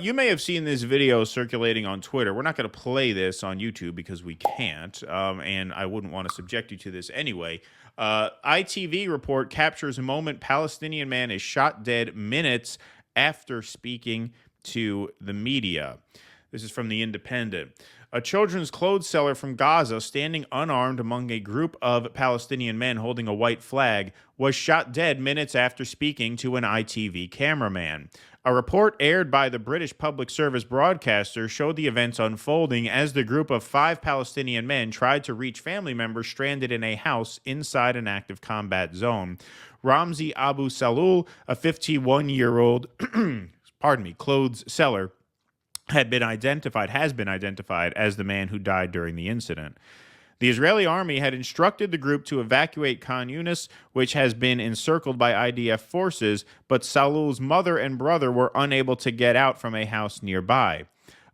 You may have seen this video circulating on Twitter. We're not going to play this on YouTube because we can't, and I wouldn't want to subject you to this anyway. ITV report captures a moment Palestinian man is shot dead minutes after speaking to the media. This is from The Independent. A children's clothes seller from Gaza, standing unarmed among a group of Palestinian men holding a white flag, was shot dead minutes after speaking to an ITV cameraman. A report aired by the British public service broadcaster showed the events unfolding as the group of 5 Palestinian men tried to reach family members stranded in a house inside an active combat zone. Ramzi Abu Salul, a 51-year-old clothes seller, has been identified as the man who died during the incident. The Israeli army had instructed the group to evacuate Khan Yunis, which has been encircled by IDF forces, but Salul's mother and brother were unable to get out from a house nearby.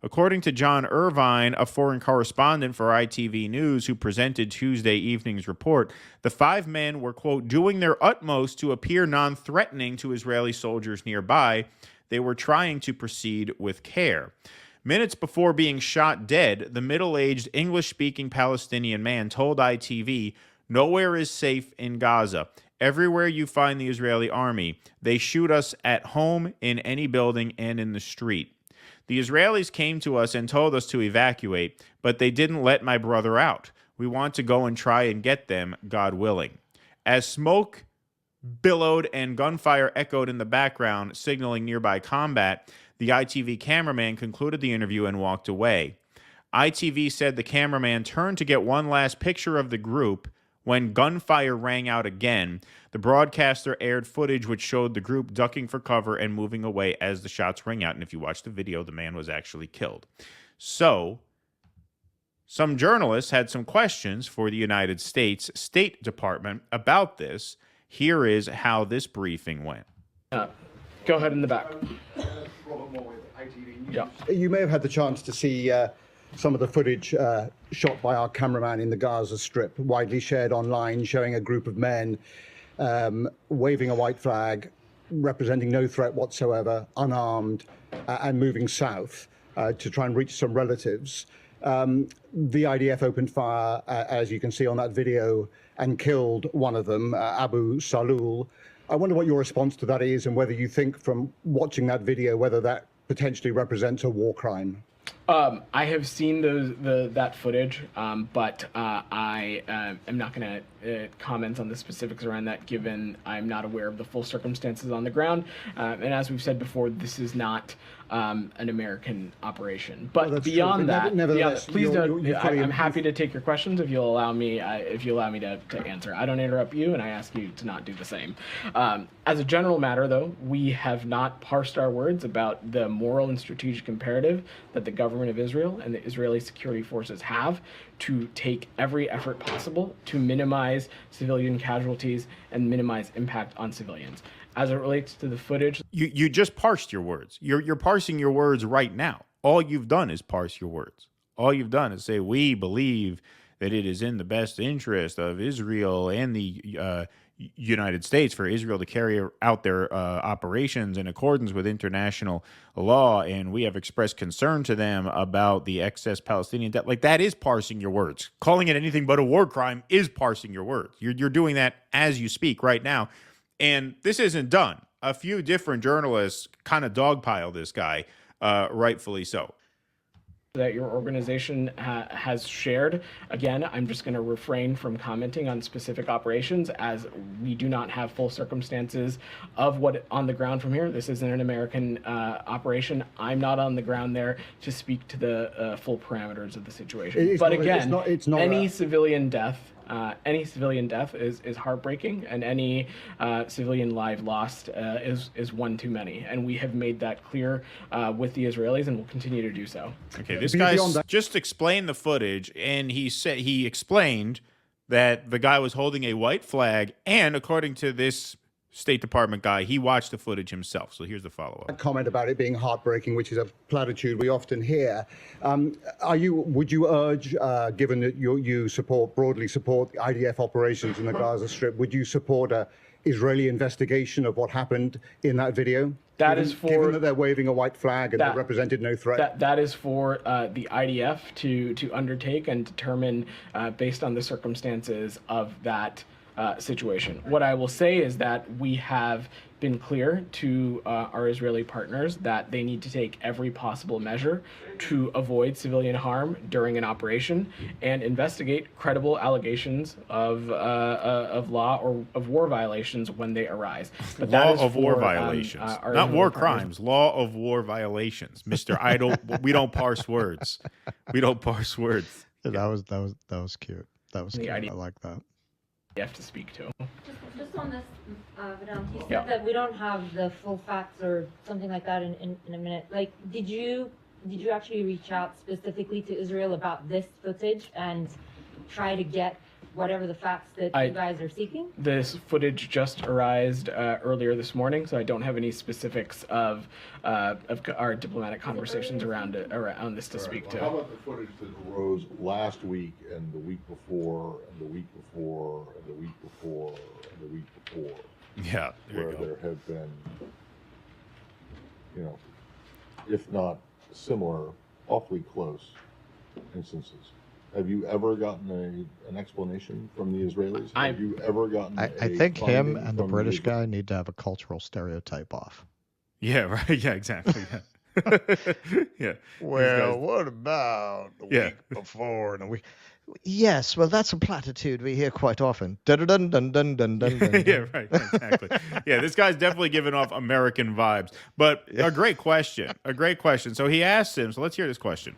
According to John Irvine, a foreign correspondent for ITV News who presented Tuesday evening's report, the 5 men were, quote, doing their utmost to appear non-threatening to Israeli soldiers nearby. They were trying to proceed with care. Minutes before being shot dead, the middle-aged English-speaking Palestinian man told ITV, "Nowhere is safe in Gaza. Everywhere you find the Israeli army, they shoot us at home, in any building, and in the street. The Israelis came to us and told us to evacuate, but they didn't let my brother out. We want to go and try and get them, God willing." As smoke billowed and gunfire echoed in the background, signaling nearby combat, the ITV cameraman concluded the interview and walked away. ITV said the cameraman turned to get one last picture of the group when gunfire rang out again. The broadcaster aired footage which showed the group ducking for cover and moving away as the shots rang out. And if you watch the video, the man was actually killed. So, some journalists had some questions for the United States State Department about this. Here is how this briefing went. Go ahead in the back. Yeah. You may have had the chance to see some of the footage shot by our cameraman in the Gaza Strip, widely shared online, showing a group of men waving a white flag, representing no threat whatsoever, unarmed, and moving south to try and reach some relatives. The IDF opened fire, as you can see on that video, and killed one of them, Abu Salul. I wonder what your response to that is, and whether you think from watching that video whether that potentially represents a war crime. I have seen that footage, but I am not going to comment on the specifics around that, given I'm not aware of the full circumstances on the ground. And as we've said before, this is not an American operation. But beyond that, please don't. I'm happy to take your questions if you'll allow me. To answer. I don't interrupt you, and I ask you to not do the same. As a general matter, though, we have not parsed our words about the moral and strategic imperative that the government of Israel and the Israeli security forces have to take every effort possible to minimize civilian casualties and minimize impact on civilians. As it relates to the footage, you just parsed your words. You're parsing your words right now. All you've done is parse your words. All you've done is say, we believe that it is in the best interest of Israel and the United States for Israel to carry out their operations in accordance with international law, and we have expressed concern to them about the excess Palestinian debt. Like, that is parsing your words. Calling it anything but a war crime is parsing your words. You're doing that as you speak right now, and this isn't done. A few different journalists kind of dogpile this guy, rightfully so, that your organization has shared. Again, I'm just going to refrain from commenting on specific operations, as we do not have full circumstances of what on the ground from here. This isn't an American operation. I'm not on the ground there to speak to the full parameters of the situation. But again, any civilian death is heartbreaking, and any civilian life lost is one too many. And we have made that clear with the Israelis, and will continue to do so. Okay, this guy just explained the footage, and he explained that the guy was holding a white flag, and according to this State Department guy, he watched the footage himself. So here's the follow-up. A comment about it being heartbreaking, which is a platitude we often hear. Would you urge, given that you broadly support the IDF operations in the Gaza Strip, would you support a Israeli investigation of what happened in that video? Given that they're waving a white flag and they represented no threat. That is for the IDF to undertake and determine based on the circumstances of that situation. What I will say is that we have been clear to our Israeli partners that they need to take every possible measure to avoid civilian harm during an operation and investigate credible allegations of law or of war violations when they arise. But law of war violations, not war crimes. Law of war violations, Mister. We don't parse words. We don't parse words. That was cute. That was cute. I like that. You have to speak to. Just on this, Vedant, you said that we don't have the full facts or something like that in a minute. Like, did you actually reach out specifically to Israel about this footage and try to get whatever the facts that you guys are seeking? This footage just arrived earlier this morning, so I don't have any specifics of our diplomatic conversations around this to speak to. How about the footage that arose last week and the week before and the week before and the week before and the week before? Yeah, where there have been, if not similar, awfully close instances. Have you ever gotten an explanation from the Israelis? Have you ever gotten I think him and the British guy need to have a cultural stereotype off. Yeah, right. Yeah, exactly. Yeah. Yeah. Well, what about the week before and the week? Yes, well, that's a platitude we hear quite often. Dun dun dun dun dun dun. Yeah, right. Exactly. Yeah, this guy's definitely giving off American vibes. But a great question. A great question. So he asked him. So let's hear this question.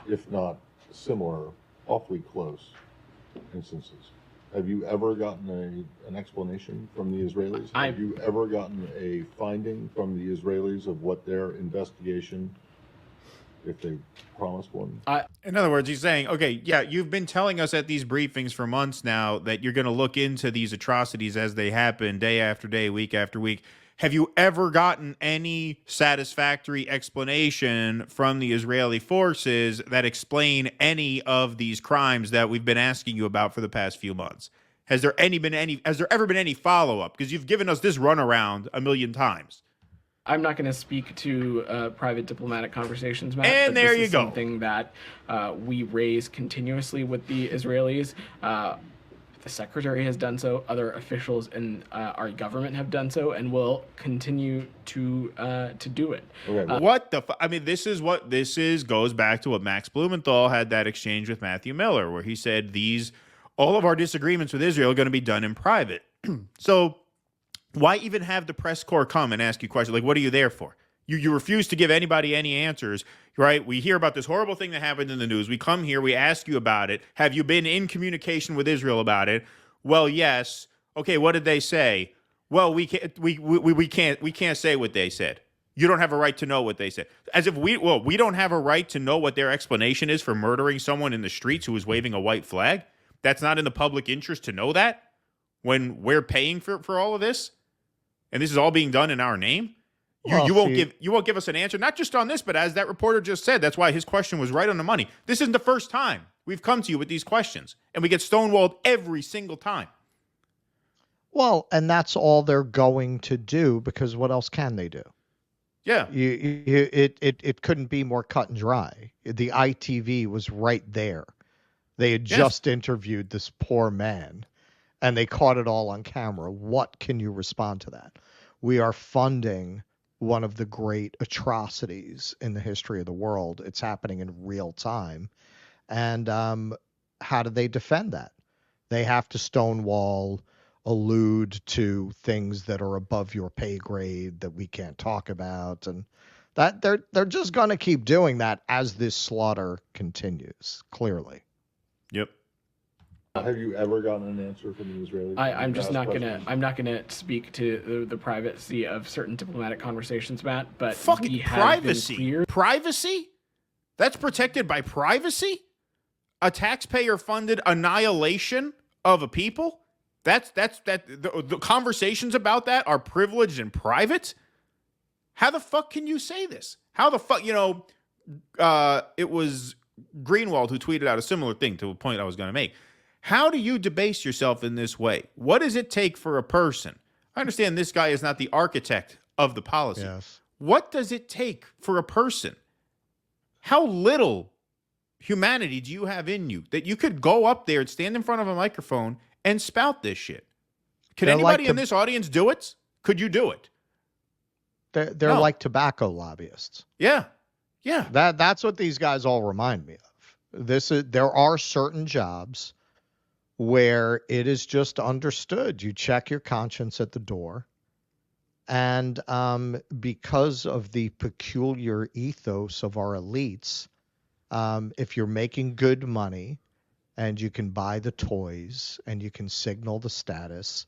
If not similar, awfully close instances. Have you ever gotten an explanation from the Israelis? Have you ever gotten a finding from the Israelis of what their investigation, if they promised one? In other words, he's saying, okay, yeah, you've been telling us at these briefings for months now that you're going to look into these atrocities as they happen day after day, week after week. Have you ever gotten any satisfactory explanation from the Israeli forces that explain any of these crimes that we've been asking you about for the past few months? Has there ever been any follow-up? Because you've given us this runaround a million times. I'm not going to speak to private diplomatic conversations, Matt. And there you go. Something that we raise continuously with the Israelis. The secretary has done so. Other officials in our government have done so, and will continue to do it. Okay. What the? I mean, this goes back to what Max Blumenthal had that exchange with Matthew Miller, where he said all of our disagreements with Israel are going to be done in private. So why even have the press corps come and ask you questions? Like, what are you there for? You refuse to give anybody any answers, right? We hear about this horrible thing that happened in the news. We come here, we ask you about it. Have you been in communication with Israel about it? Well, yes. Okay, what did they say? Well, we can't say what they said. You don't have a right to know what they said. As if we don't have a right to know what their explanation is for murdering someone in the streets who was waving a white flag. That's not in the public interest to know that when we're paying for all of this, and this is all being done in our name. You won't give us an answer, not just on this, but as that reporter just said, that's why his question was right on the money. This isn't the first time we've come to you with these questions, and we get stonewalled every single time. Well, and that's all they're going to do, because what else can they do? Yeah, it couldn't be more cut and dry. The ITV was right there. They had just interviewed this poor man, and they caught it all on camera. What can you respond to that? We are funding one of the great atrocities in the history of the world. It's happening in real time. And how do they defend that? They have to stonewall, allude to things that are above your pay grade that we can't talk about. And that they're just going to keep doing that as this slaughter continues, clearly. Yep. Have you ever gotten an answer from the Israelis? I'm not gonna speak to the privacy of certain diplomatic conversations, Matt. But fucking privacy. That's protected by privacy. A taxpayer-funded annihilation of a people. The conversations about that are privileged and private. How the fuck can you say this? How the fuck it was Greenwald who tweeted out a similar thing to a point I was going to make. How do you debase yourself in this way? What does it take for a person, I understand this guy is not the architect of the policy. Yes. What does it take for a person? How little humanity do you have in you that you could go up there and stand in front of a microphone and spout this shit? Could anybody in this audience do it? Could you do it? They're like tobacco lobbyists. Yeah. Yeah. That's what these guys all remind me of. There are certain jobs where it is just understood. You check your conscience at the door. And because of the peculiar ethos of our elites, if you're making good money and you can buy the toys and you can signal the status,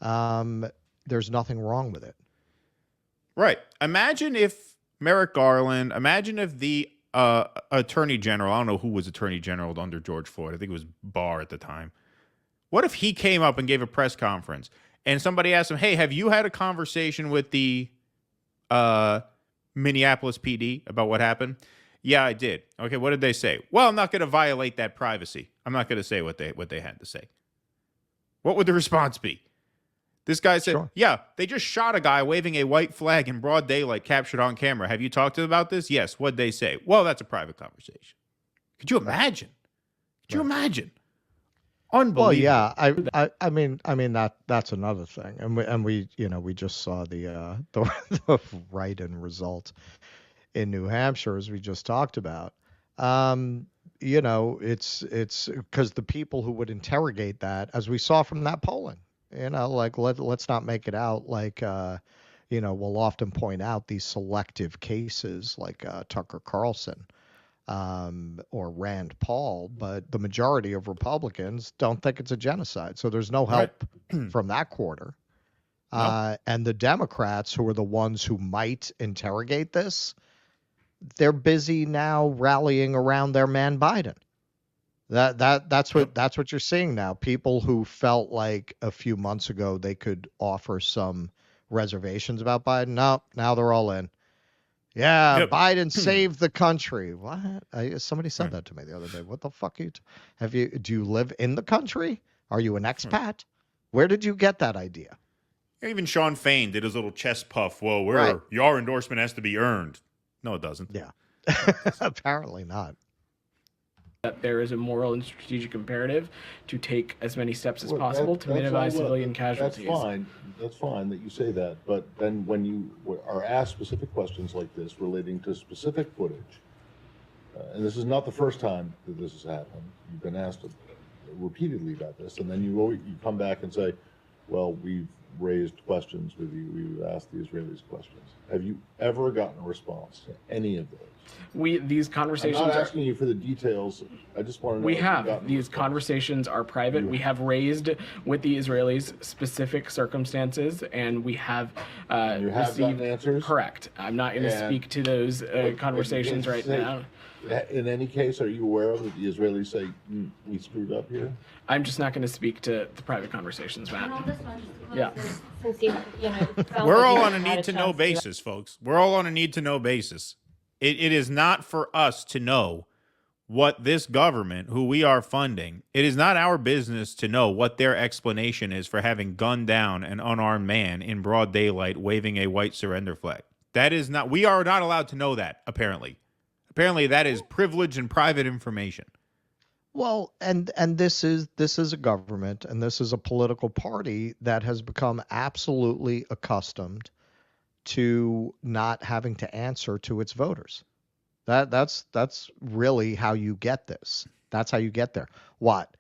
there's nothing wrong with it. Right. Imagine if Merrick Garland, imagine if the Attorney General, I don't know who was Attorney General under George Floyd. I think it was Barr at the time. What if he came up and gave a press conference and somebody asked him, hey, have you had a conversation with the Minneapolis PD about what happened? Yeah, I did. Okay, what did they say? Well, I'm not going to violate that privacy. I'm not going to say what they had to say. What would the response be? This guy said, Sure. Yeah, they just shot a guy waving a white flag in broad daylight captured on camera. Have you talked to them about this? Yes. What'd they say? Well, that's a private conversation. Could you imagine? Could you imagine? Unbelievable. Well, yeah, I mean that's another thing, and we we just saw the write-in result in New Hampshire, as we just talked about. It's because the people who would interrogate that, as we saw from that polling, like let's not make it out like we'll often point out these selective cases like Tucker Carlson. Or Rand Paul, but the majority of Republicans don't think it's a genocide. So there's no help from that quarter. Nope. And the Democrats, who are the ones who might interrogate this, they're busy now rallying around their man Biden. That's what you're seeing now. People who felt like a few months ago they could offer some reservations about Biden, no, now they're all in. Yeah, Yep. Biden saved the country. What? Somebody said that to me the other day. What the fuck are you? Do you live in the country? Are you an expat? Where did you get that idea? Even Sean Fain did his little chest puff. Whoa, Right. Your endorsement has to be earned. No, it doesn't. Yeah, apparently not. That there is a moral and strategic imperative to take as many steps as Well, possible to that's minimize all well. civilian casualties. That's fine that you say that. But then when you are asked specific questions like this relating to specific footage, and this is not the first time that this has happened. You've been asked repeatedly about this, and then you come back and say, well, we've raised questions with you. We've asked the Israelis questions. Have you ever gotten a response to any of those? These conversations I'm not are. asking you for the details. I just want to know. We if you've have. gotten a These response. conversations are private. We have raised with the Israelis specific circumstances, and we have You have received gotten answers? Correct. I'm not going to And- speak to those But conversations you right say- now. In any case, are you aware of that the Israelis say, we screwed up here? I'm just not going to speak to the private conversations, And Matt. on this one, just to close Yeah. this, since it sounds We're like all you on a haven't had need to know chance basis, folks. We're all on a need to know basis. It is not for us to know what this government, who we are funding, it is not our business to know what their explanation is for having gunned down an unarmed man in broad daylight waving a white surrender flag. That is not, we are not allowed to know that, apparently. Apparently that is privileged and private information. Well, and this is a government and this is a political party that has become absolutely accustomed to not having to answer to its voters. That's really how you get this. That's how you get there. What?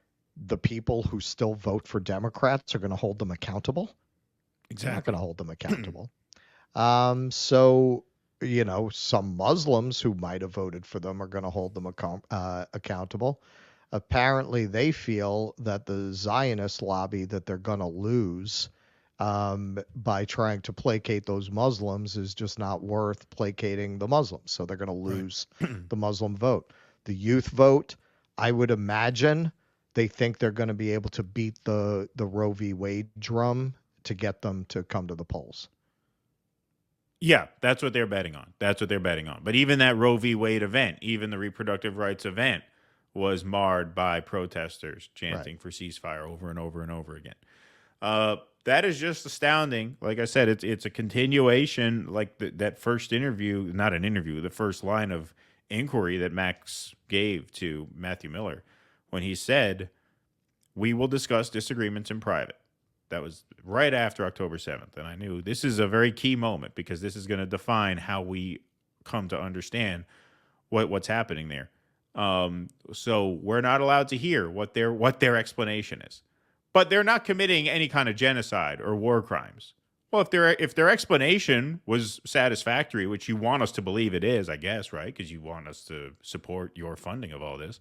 The people who still vote for Democrats are going to hold them accountable? They're not going to hold them accountable. So, some Muslims who might have voted for them are going to hold them accountable. Apparently, they feel that the Zionist lobby that they're going to lose by trying to placate those Muslims is just not worth placating the Muslims. So they're going to lose the Muslim vote. The youth vote, I would imagine they think they're going to be able to beat the Roe v. Wade drum to get them to come to the polls. Yeah, that's what they're betting on. But even that Roe v. Wade event, even the reproductive rights event, was marred by protesters chanting for ceasefire over and over and over again. that is just astounding. Like I said, it's a continuation, like that first interview, not an interview, the first line of inquiry that Max gave to Matthew Miller when he said, "We will discuss disagreements in private." That was right after October 7th. And I knew this is a very key moment because this is going to define how we come to understand what's happening there. So we're not allowed to hear what their explanation is. But they're not committing any kind of genocide or war crimes. Well, if their explanation was satisfactory, which you want us to believe it is, I guess, right? Because you want us to support your funding of all this.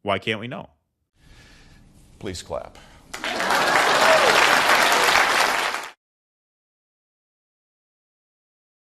Why can't we know? Please clap.